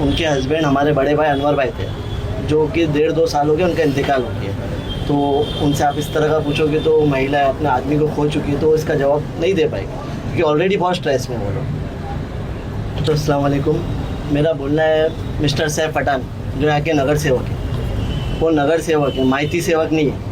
उनके हस्बैंड हमारे बड़े भाई अनवर भाई थे, जो कि 1.5-2 साल हो गए उनका इंतकाल हो गया। तो उनसे आप इस तरह का पूछोगे तो महिला अपने आदमी को खो चुकी है तो इसका जवाब नहीं दे पाएगी, क्योंकि ऑलरेडी बहुत स्ट्रेस में वो लोग। तो अस्सलाम वालेकुम, मेरा बोलना है मिस्टर सैफ पठान जो यहाँ के नगर सेवक है, वो नगर सेवक है, माइती सेवक नहीं है।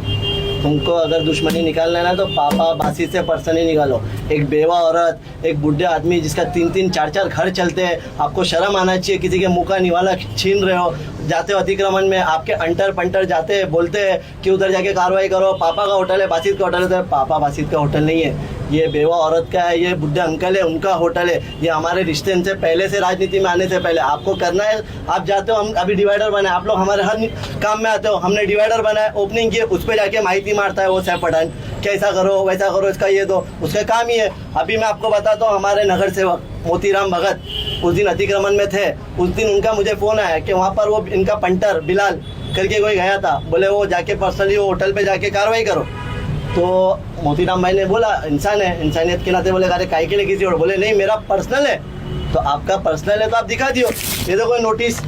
तुमको अगर दुश्मनी निकालना है ना तो पापा बासी से पर्सनली निकालो। एक बेवा औरत, एक बुढ़े आदमी जिसका 3-3 4-4 घर चलते हैं, आपको शर्म आना चाहिए। किसी के मुँह का निवाला छीन रहे हो, जाते हो अतिक्रमण में, आपके अंटर पंटर जाते हैं, बोलते हैं कि उधर जाके कार्रवाई करो, पापा का होटल है, बासित का होटल है। तो पापा बासित का होटल नहीं है, ये बेवा औरत का है, ये बुढ़े अंकल है उनका होटल है। ये हमारे रिश्ते इनसे पहले से, राजनीति में आने से पहले आपको करना है। आप जाते हो, हम अभी डिवाइडर बनाए, आप लोग हमारे हर काम में आते हो, हमने डिवाइडर बनाया, ओपनिंग किए, उस पर जाके माहिती मारता है वो सैफ पठान, कैसा करो वैसा करो, इसका ये दो, उसका काम ही है। अभी मैं आपको बताता हूँ, हमारे नगर सेवक मोतीराम भगत उस दिन अतिक्रमण में थे। उस दिन उनका मुझे फ़ोन आया कि वहाँ पर वो इनका पंटर बिलाल करके कोई गया था, बोले वो जाके पर्सनली वो होटल पे जाके कार्रवाई करो। तो मोतीराम भाई ने बोला इंसान है, इंसानियत के नाते बोले अरे काय के लिए किसी और, बोले नहीं मेरा पर्सनल है। तो आपका पर्सनल है तो आप दिखा दियो, ये देखो नोटिस,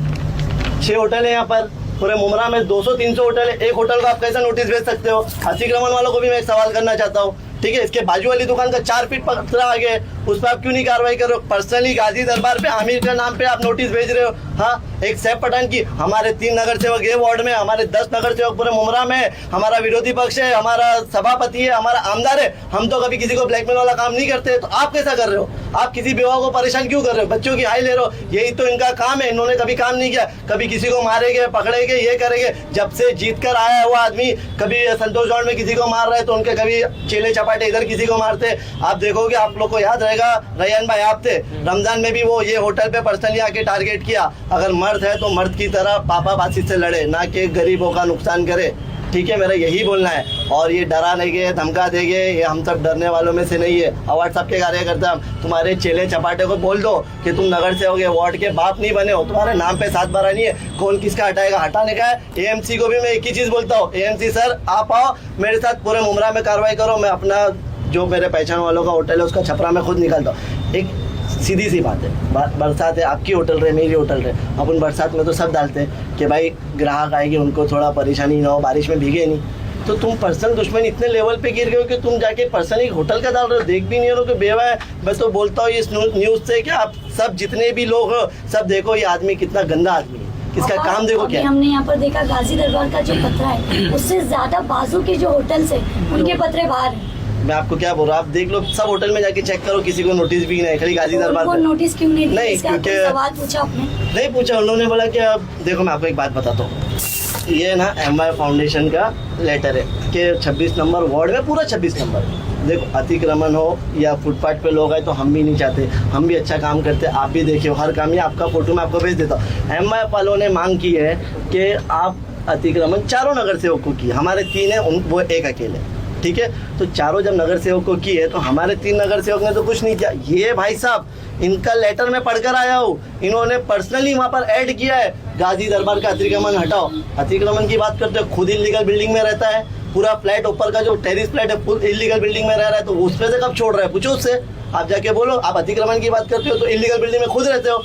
6 होटल है यहाँ पर, पूरे मुमरा में 200-300 होटल है, एक होटल को आप कैसा नोटिस भेज सकते हो? अतिक्रमण वालों को भी मैं एक सवाल करना चाहता हूँ, ठीक है, इसके बाजू वाली दुकान का 4 फीट पत्थर आगे, उस पर आप क्यों नहीं कार्रवाई कर रहे हो? पर्सनली गाजी दरबार पे आमिर का नाम पे आप नोटिस भेज रहे हो। हाँ, एक सैफ पठान की, हमारे 3 नगर सेवक ये वार्ड में, हमारे 10 नगर सेवक पूरे मुमरा में, हमारा विरोधी पक्ष है, हमारा सभापति है, हमारा आमदार है, हम तो कभी किसी को ब्लैकमेल वाला काम नहीं करते। तो आप कैसा कर रहे हो? आप किसी बेवा को परेशान क्यों कर रहे हो? बच्चों की हाई ले रहे हो, यही तो इनका काम है। इन्होंने कभी काम नहीं किया, कभी किसी को मारेंगे पकड़ेंगे ये करेंगे। जब से जीत कर आया है वो आदमी, कभी संतोष ग्राउंड में किसी को मार रहा है तो उनके कभी चेले चपाटे इधर किसी को मारते। आप देखोगे, आप लोग को याद रहेगा, रैयान भाई आप थे, रमजान में भी वो ये होटल पे पर्सनली आके टारगेट किया। अगर मर्द है तो मर्द की तरह पापा बासी से लड़े, ना कि गरीबों का नुकसान करे, ठीक है, मेरा यही बोलना है। और ये डरा देंगे, धमका देंगे, ये हम सब डरने वालों में से नहीं है। अवार्ड सबके कार्यकर्ता हम, तुम्हारे चेले चपाटे को बोल दो कि तुम नगर से होगे, वार्ड के बाप नहीं बने हो, तुम्हारे नाम पे 7 बार नहीं है, कौन किसका हटाएगा? हटाने का है। एएमसी को भी मैं एक ही चीज़ बोलता हूँ, एएमसी सर आप आओ मेरे साथ पूरे मुमरा में कार्रवाई करो, मैं अपना जो मेरे पहचान वालों का होटल है उसका छपरा में खुद निकालता हूँ। एक सीधी सी बात है, बरसात है, आपकी होटल रहे, मेरी होटल रहे, अपन बरसात में तो सब डालते हैं कि भाई ग्राहक आएंगे उनको थोड़ा परेशानी ना हो, बारिश में भीगे नहीं। तो तुम पर्सनल दुश्मन इतने लेवल पे गिर गए हो कि तुम जाके पर्सनली होटल का डाल रहे हो, देख भी नहीं रहे हो कि बेवा है। मैं तो बोलता हूँ इस न्यूज़ से कि आप सब जितने भी लोग हो सब देखो ये आदमी कितना गंदा आदमी है, इसका काम देखो क्या। हमने यहाँ पर देखा गाजी दरबार का जो पथरा है उससे ज्यादा बाजू के जो होटल्स है उनके पथरे बाहर है। मैं आपको क्या बोल रहा हूँ, आप देख लो सब होटल में जाके चेक करो, किसी को नोटिस भी नहीं, खाली गाजी दरबार को नोटिस क्यों नहीं? नहीं, क्योंकि सवाल पूछा आपने? नहीं पूछा, उन्होंने बोला कि अब देखो मैं आपको एक बात बताता हूँ, ये ना MY फाउंडेशन का लेटर है कि 26 नंबर वार्ड में, पूरा 26 नंबर, देखो अतिक्रमण हो या फुटपाथ पे लोग आए तो हम भी नहीं चाहते, हम भी अच्छा काम करते, आप भी देखिए हर काम, ये आपका फोटो मैं आपको भेज देता हूँ। MY वालों ने मांग की है कि आप अतिक्रमण चारों नगर सेवक को की, हमारे 3 है, वो एक अकेले, ठीक है। तो चारों जब नगर सेवक को की है तो हमारे 3 नगर सेवक ने तो कुछ नहीं किया। ये भाई साहब इनका लेटर में पढ़कर आया हूँ, इन्होंने पर्सनली वहाँ पर ऐड किया है गाजी दरबार का अतिक्रमण हटाओ। अतिक्रमण की बात करते हो, खुद इलीगल बिल्डिंग में रहता है, पूरा फ्लैट ऊपर का जो टेरिस फ्लैट है फुल इलीगल बिल्डिंग में रह रहा है, तो उस पे से कब छोड़ रहा है? पूछो उससे, आप जाके बोलो। आप अतिक्रमण की बात करते हो तो इलीगल बिल्डिंग में खुद रहते हो,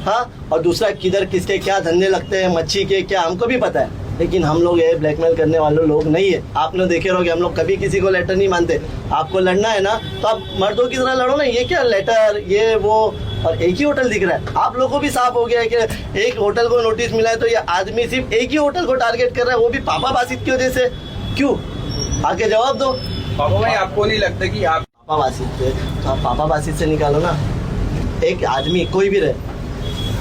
हाँ। और दूसरा किधर किसके क्या धंधे लगते हैं, मच्छी के क्या, हमको भी पता है, लेकिन हम लोग ये ब्लैकमेल करने वाले लोग नहीं है। आपने देखे रहोगे हम लोग कभी किसी को लेटर नहीं मानते। आपको लड़ना है ना तो आप मर्दों की तरह लड़ो ना, ये क्या लेटर ये वो, और एक ही होटल दिख रहा है। आप लोगों को भी साफ हो गया है कि एक होटल को नोटिस मिला है तो ये आदमी सिर्फ एक ही होटल को टारगेट कर रहा है, वो भी पापा बासित की वजह से। क्यों? आके जवाब दो। पापा भाई आपको नहीं लगता कि आप पापा बासित थे तो आप पापा बासित से निकालो ना। एक आदमी कोई भी रहे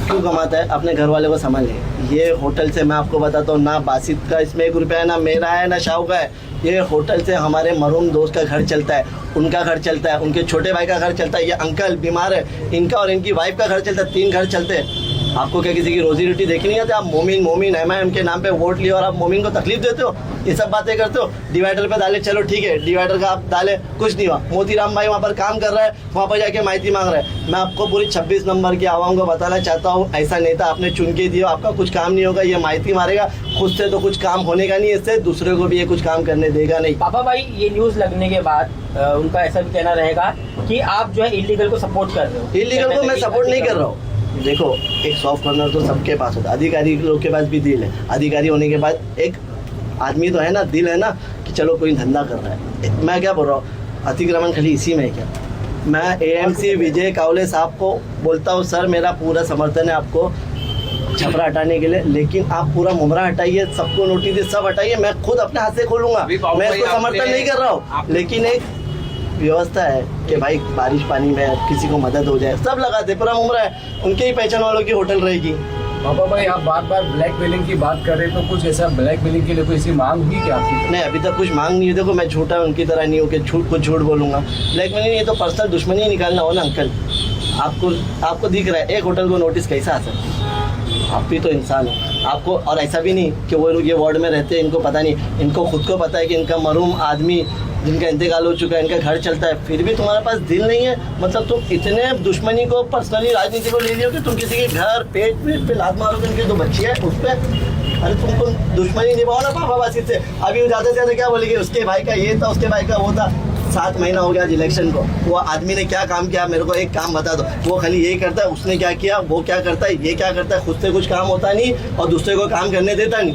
क्यों कमाता है, अपने घर वाले को संभाले। ये होटल से मैं आपको बताता हूँ, ना बासित का इसमें 1 रुपया है, ना मेरा है, ना शाहू का है। ये होटल से हमारे मरूम दोस्त का घर चलता है, उनका घर चलता है, उनके छोटे भाई का घर चलता है, ये अंकल बीमार है इनका और इनकी वाइफ का घर चलता है, 3 घर चलते हैं। आपको क्या किसी की रोजी रोटी देखी नहीं आती? आप मोमिन MIM के नाम पे वोट लिए और आप मोमिन को तकलीफ देते हो, ये सब बातें करते हो। डिवाइडर पे डाले, चलो ठीक है, डिवाइडर का आप डाले, कुछ नहीं हुआ। मोतीराम भाई वहाँ पर काम कर रहा है, वहाँ पर जाके माहिती मांग रहा है। मैं आपको पूरी 26 नंबर की आवाम को बताना चाहता हूँ, ऐसा नेता आपने चुन के दिया, आपका कुछ काम नहीं होगा, ये माहिती मारेगा, खुद से तो कुछ काम होने का नहीं, इससे दूसरे को भी ये कुछ काम करने देगा नहीं। पापा भाई ये न्यूज़ लगने के बाद उनका ऐसा भी कहना रहेगा कि आप जो है इलीगल को सपोर्ट कर रहे हो। इलीगल को मैं सपोर्ट नहीं कर रहा हूँ, देखो एक सॉफ्ट कॉर्नर तो सबके पास होता है, अधिकारी लोग के पास भी दिल है, अधिकारी होने के बाद एक आदमी तो है ना, दिल है ना कि चलो कोई धंधा कर रहा है। मैं क्या बोल रहा हूँ, अतिक्रमण खाली इसी में है क्या? मैं एएमसी विजय कावले साहब को बोलता हूँ सर मेरा पूरा समर्थन है आपको छपरा हटाने के लिए, लेकिन आप पूरा मुमरा हटाइए, सबको नोटिस दे, सब हटाइए, मैं खुद अपने हाथ से खोलूंगा। अभी बाबू मैं भाई इसको समर्थन आपने- नहीं कर रहा हूँ, आपने- लेकिन एक व्यवस्था है कि भाई बारिश पानी में किसी को मदद हो जाए, सब लगाते, पूरा मुमरा है, उनके ही पहचान वालों की होटल रहेगी। पापा भाई आप बार बार ब्लैकमेलिंग की बात कर रहे हैं, तो कुछ ऐसा ब्लैकमेलिंग के लिए कोई ऐसी मांग हुई क्या आपकी? नहीं अभी तक कुछ मांग नहीं है। देखो मैं झूठा उनकी तरह नहीं हूँ कि कुछ झूठ बोलूंगा। ब्लैकमेलिंग ये तो पर्सनल दुश्मनी ही निकालना हो ना अंकल। आपको दिख रहा है एक होटल को नोटिस कैसा आ सकता है? आप भी तो इंसान हो आपको, और ऐसा भी नहीं कि वो लोग ये वार्ड में रहते हैं इनको पता नहीं, इनको खुद को पता है कि इनका मरूम आदमी जिनका इंतकाल हो चुका है, इनका घर चलता है, फिर भी तुम्हारे पास दिल नहीं है। मतलब तुम इतने दुश्मनी को पर्सनली राजनीति को ले लियो कि तुम किसी के घर पेट पे लात मारोगे, उनकी तो बच्ची है उस पर। अरे तुमको दुश्मनी निभाओ ना पापाबाजी से। अभी वो ज़्यादा से ज़्यादा क्या बोलेंगे, उसके भाई का ये था, उसके भाई का वो था। 7 महीना हो गया आज इलेक्शन को, वो आदमी ने क्या काम किया मेरे को एक काम बता दो। वो खाली यही करता है, उसने क्या किया, वो क्या करता है, ये क्या करता है, खुद से कुछ काम होता नहीं और दूसरे को काम करने देता नहीं।